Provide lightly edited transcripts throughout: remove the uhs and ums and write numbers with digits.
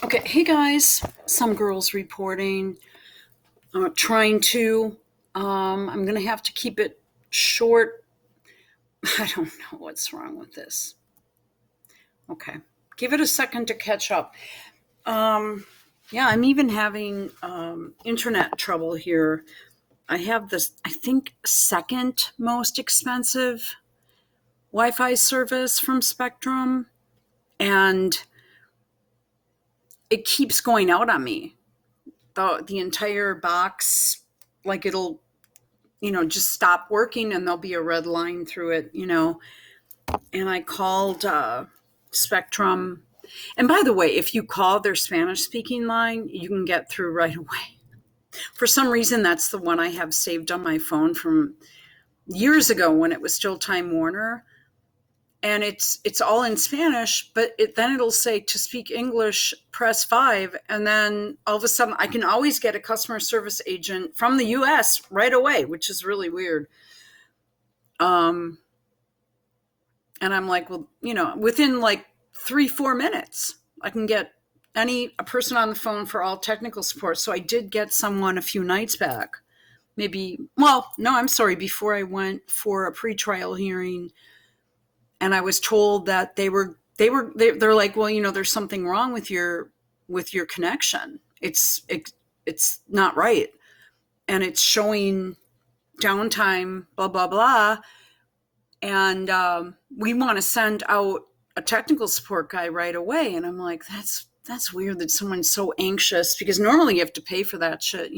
Okay, hey guys, some girls reporting, trying to. I'm going to have to keep it short. I don't know what's wrong with this. Okay, give it a second to catch up. Um, yeah, I'm even having internet trouble here. I have this, I think, second most expensive Wi Fi service from Spectrum, and it keeps going out on me. The entire box, like it'll just stop working and there'll be a red line through it. And I called Spectrum. And by the way, if you call their Spanish speaking line, you can get through right away. For some reason, that's the one I have saved on my phone from years ago when it was still Time Warner. And it's all in Spanish, but then it'll say to speak English, press 5. And then all of a sudden, I can always get a customer service agent from the US right away, which is really weird. Um, And I'm like, well, within like 3-4 minutes, I can get a person on the phone for all technical support. So I did get someone a few nights back. Maybe, well, no, I'm sorry, before I went for a pretrial hearing, and I was told that they're like, well, there's something wrong with your connection. It's not right, and it's showing downtime, blah blah blah. And we want to send out a technical support guy right away. And I'm like, that's weird that someone's so anxious, because normally you have to pay for that shit.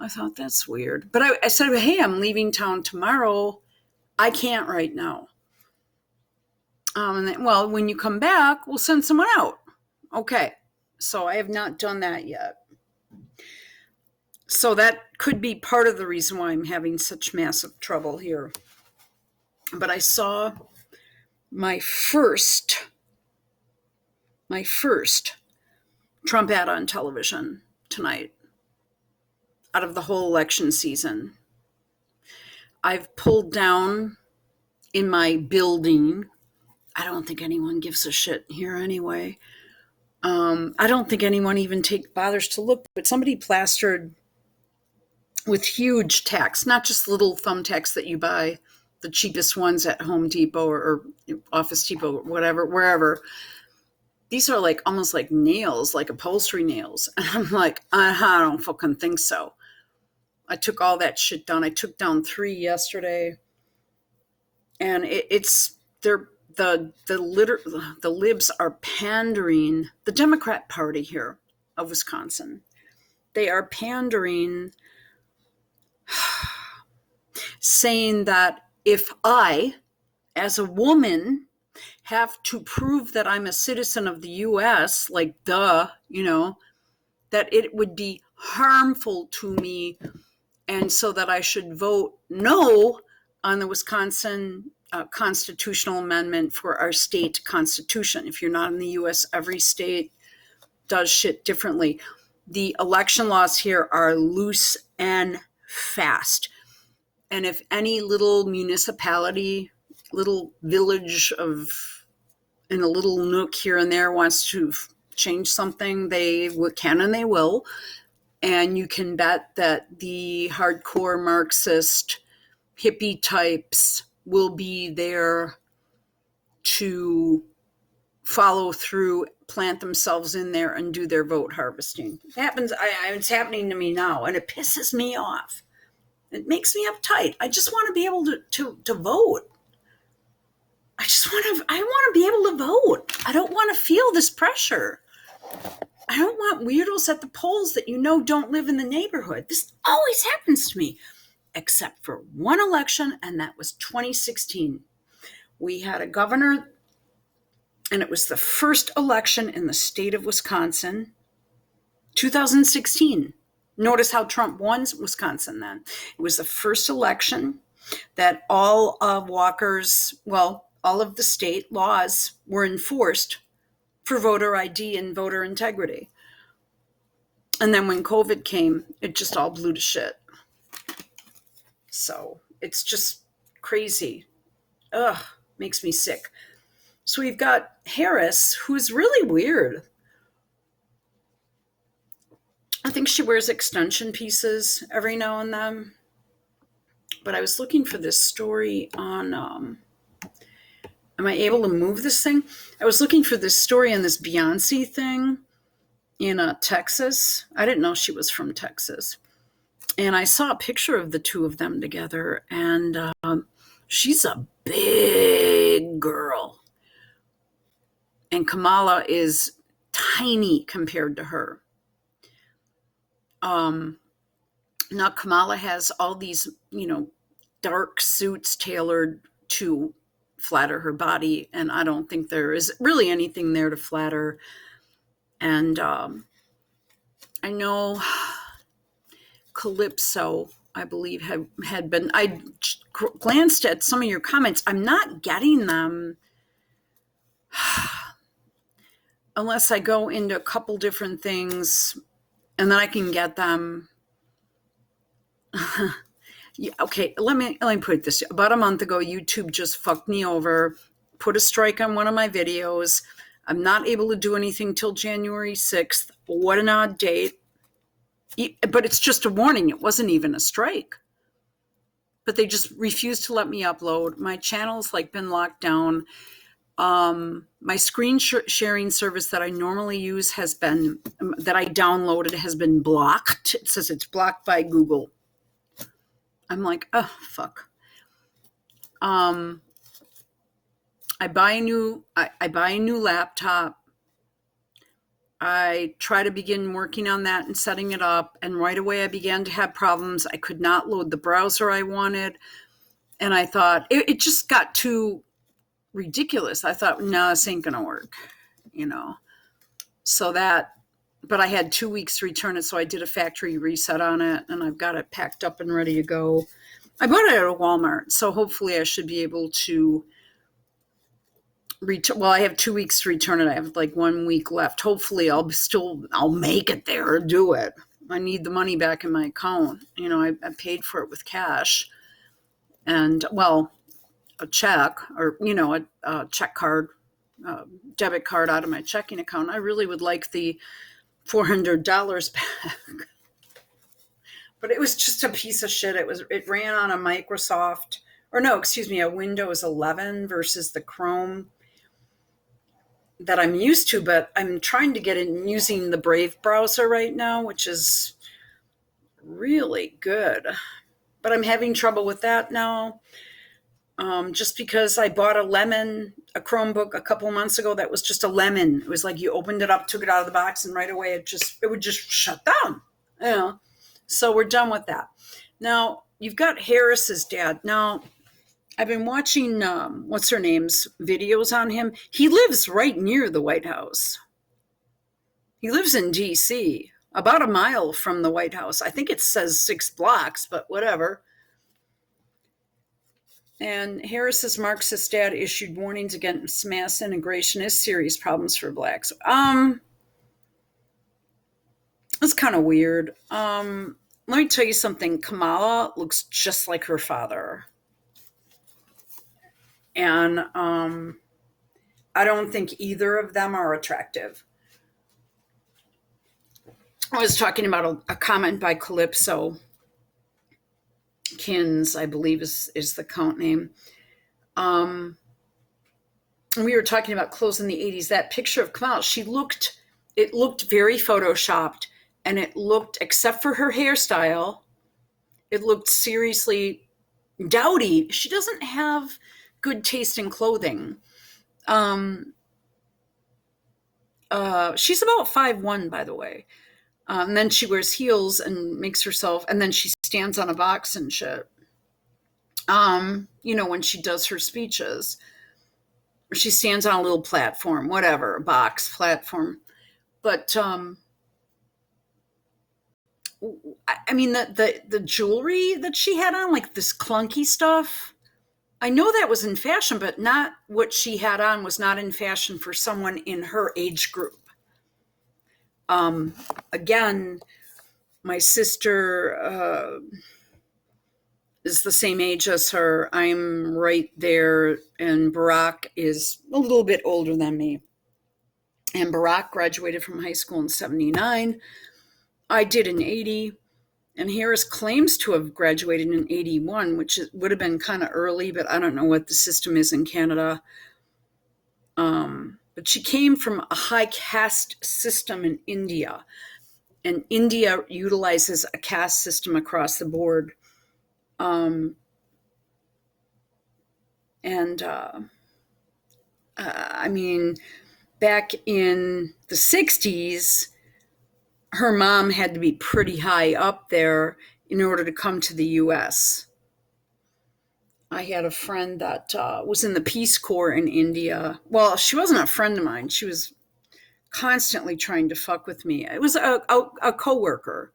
I thought that's weird. But I said, hey, I'm leaving town tomorrow. I can't right now. And then, well, when you come back, we'll send someone out. Okay. So I have not done that yet. So that could be part of the reason why I'm having such massive trouble here. But I saw my first Trump ad on television tonight out of the whole election season. I've pulled down in my building. I don't think anyone gives a shit here anyway. I don't think anyone even bothers to look, but somebody plastered with huge text, not just little thumbtacks that you buy, the cheapest ones at Home Depot or Office Depot, whatever, wherever. These are like almost like nails, like upholstery nails. And I'm like, I don't fucking think so. I took all that shit down. I took down 3 yesterday, and the libs are pandering. The Democrat Party here of Wisconsin, they are pandering, saying that if I, as a woman, have to prove that I'm a citizen of the U.S., like that it would be harmful to me, and so that I should vote no on the Wisconsin constitutional amendment for our state constitution. If you're not in the U.S., every state does shit differently. The election laws here are loose and fast. And if any little municipality, little village in a little nook here and there wants to change something, they can and they will. And you can bet that the hardcore Marxist hippie types will be there to follow through, plant themselves in there, and do their vote harvesting. It happens. It's happening to me now, and it pisses me off. It makes me uptight. I just want to be able to vote. I want to be able to vote. I don't want to feel this pressure. I don't want weirdos at the polls that don't live in the neighborhood. This always happens to me, except for one election, and that was 2016. We had a governor, and it was the first election in the state of Wisconsin, 2016. Notice how Trump won Wisconsin then. It was the first election that all of all of the state laws were enforced for voter ID and voter integrity. And then when COVID came, it just all blew to shit. So it's just crazy. Ugh, makes me sick. So we've got Harris, who's really weird. I think she wears extension pieces every now and then. But I was looking for this story on, am I able to move this thing? I was looking for this story on this Beyonce thing in Texas. I didn't know she was from Texas. And I saw a picture of the two of them together, and she's a big girl. And Kamala is tiny compared to her. Now, Kamala has all these, dark suits tailored to flatter her body, and I don't think there is really anything there to flatter. And I know Calypso, I believe, had been. I glanced at some of your comments. I'm not getting them unless I go into a couple different things, and then I can get them. Yeah, okay, let me put it this way. About a month ago, YouTube just fucked me over, put a strike on one of my videos. I'm not able to do anything till January 6th. What an odd date. But it's just a warning. It wasn't even a strike. But they just refused to let me upload. My channel's been locked down. My screen sharing service that I normally use that I downloaded has been blocked. It says it's blocked by Google. I'm like, oh, fuck. I buy a new laptop. I try to begin working on that and setting it up. And right away I began to have problems. I could not load the browser I wanted. And I thought it just got too ridiculous. I thought, no, this ain't going to work, but I had 2 weeks to return it. So I did a factory reset on it, and I've got it packed up and ready to go. I bought it at a Walmart. So hopefully I should be able to return. Well, I have 2 weeks to return it. I have 1 week left. Hopefully I'll make it there or do it. I need the money back in my account. I paid for it with cash and a check or, a check card, debit card out of my checking account. I really would like the $400 back. But it was just a piece of shit. It ran on a a Windows 11 versus the Chrome that I'm used to, but I'm trying to get in using the Brave browser right now, which is really good. But I'm having trouble with that now. Just because I bought a Chromebook a couple months ago that was just a lemon. It was like you opened it up, took it out of the box, and right away it would just shut down. So we're done with that. Now, you've got Harris's dad. Now, I've been watching, what's her name's videos on him. He lives right near the White House. He lives in D.C., about a mile from the White House. I think it says 6 blocks, but whatever. And Harris's Marxist dad issued warnings against mass integration as serious problems for blacks. That's kind of weird. Let me tell you something. Kamala looks just like her father. And I don't think either of them are attractive. I was talking about a comment by Calypso Kins, I believe is the account name. We were talking about clothes in the 80s. That picture of Kamala, it looked very photoshopped, and it looked, except for her hairstyle, it looked seriously dowdy. She doesn't have good taste in clothing. She's about 5'1", by the way. And then she wears heels and makes herself, and then she stands on a box and shit. When she does her speeches, or she stands on a little platform, whatever, a box platform. But the jewelry that she had on, this clunky stuff, I know that was in fashion, but not what she had on was not in fashion for someone in her age group. Again, my sister is the same age as her. I'm right there, and Barack is a little bit older than me. And Barack graduated from high school in 1979. I did in 80, and Harris claims to have graduated in 81, which would have been kind of early, but I don't know what the system is in Canada. But she came from a high caste system in India, and India utilizes a caste system across the board. And I mean, back in the 60s, her mom had to be pretty high up there in order to come to the US. I had a friend that was in the Peace Corps in India. Well, she wasn't a friend of mine. She was constantly trying to fuck with me. It was a coworker,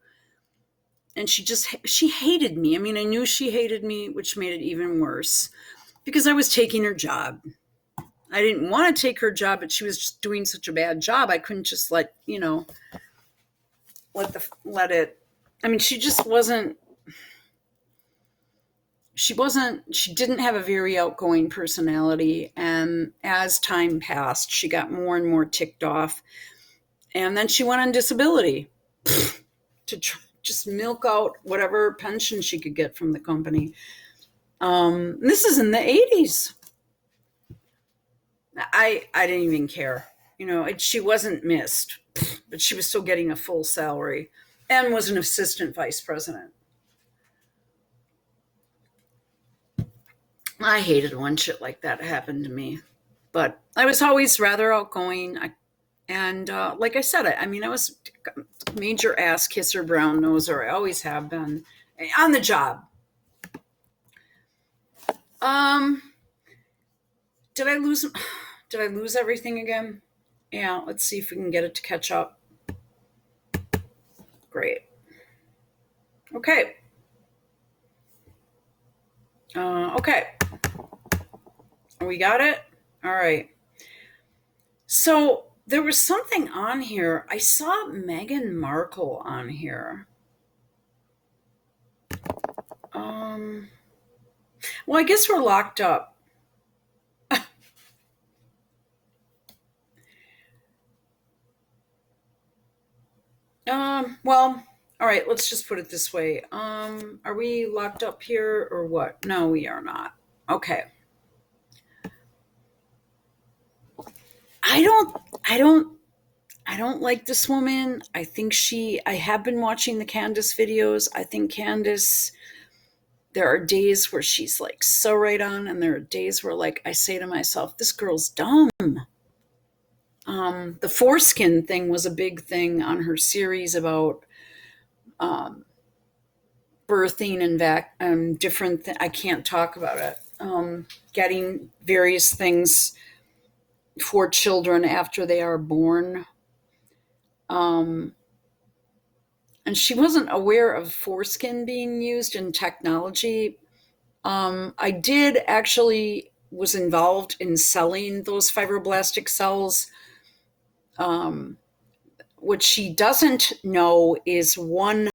and she hated me. I mean, I knew she hated me, which made it even worse because I was taking her job. I didn't want to take her job, but she was just doing such a bad job. I couldn't just let it. I mean, she just wasn't. She didn't have a very outgoing personality, and as time passed, she got more and more ticked off, and then she went on disability to just milk out whatever pension she could get from the company. This is in the 80s. I didn't even care. She wasn't missed, but she was still getting a full salary and was an assistant vice president. I hated when shit like that happened to me, but I was always rather outgoing. And like I said, I was a major ass kisser, brown noser. I always have been on the job. Did I lose? Did I lose everything again? Yeah. Let's see if we can get it to catch up. Great. Okay. Okay. We got it? All right. So there was something on here. I saw Meghan Markle on here. Well, I guess we're locked up. Well, all right, let's just put it this way. Are we locked up here or what? No, we are not. Okay. I don't like this woman. I have been watching the Candace videos. I think Candace, there are days where she's like so right on, and there are days where like I say to myself, this girl's dumb. The foreskin thing was a big thing on her series about birthing and different. I can't talk about it. Getting various things for children after they are born. And she wasn't aware of foreskin being used in technology. I did actually was involved in selling those fibroblastic cells. What she doesn't know is one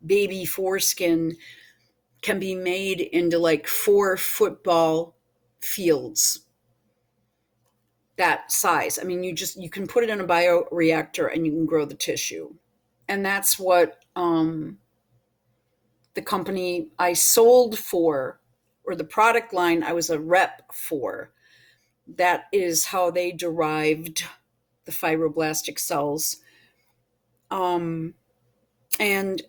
baby foreskin can be made into like 4 football fields that size. I mean, you can put it in a bioreactor and you can grow the tissue. And that's what the company I sold for, or the product line I was a rep for, that is how they derived the fibroblastic cells. And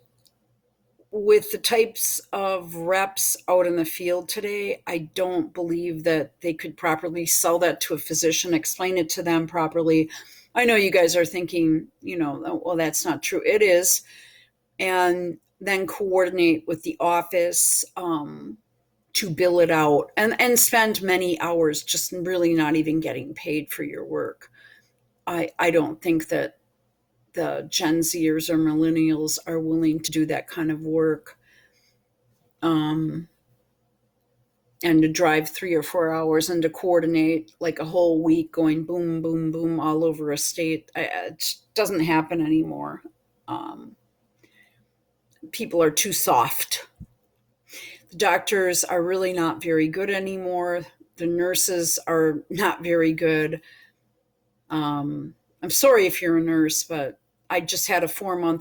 with the types of reps out in the field today, I don't believe that they could properly sell that to a physician, explain it to them properly. I know you guys are thinking, well, that's not true. It is. And then coordinate with the office to bill it out and spend many hours just really not even getting paid for your work. I don't think that the Gen Zers or millennials are willing to do that kind of work, and to drive 3 or 4 hours and to coordinate like a whole week going boom, boom, boom all over a state. It doesn't happen anymore. People are too soft. The doctors are really not very good anymore. The nurses are not very good. I'm sorry if you're a nurse, but I just had a 4-month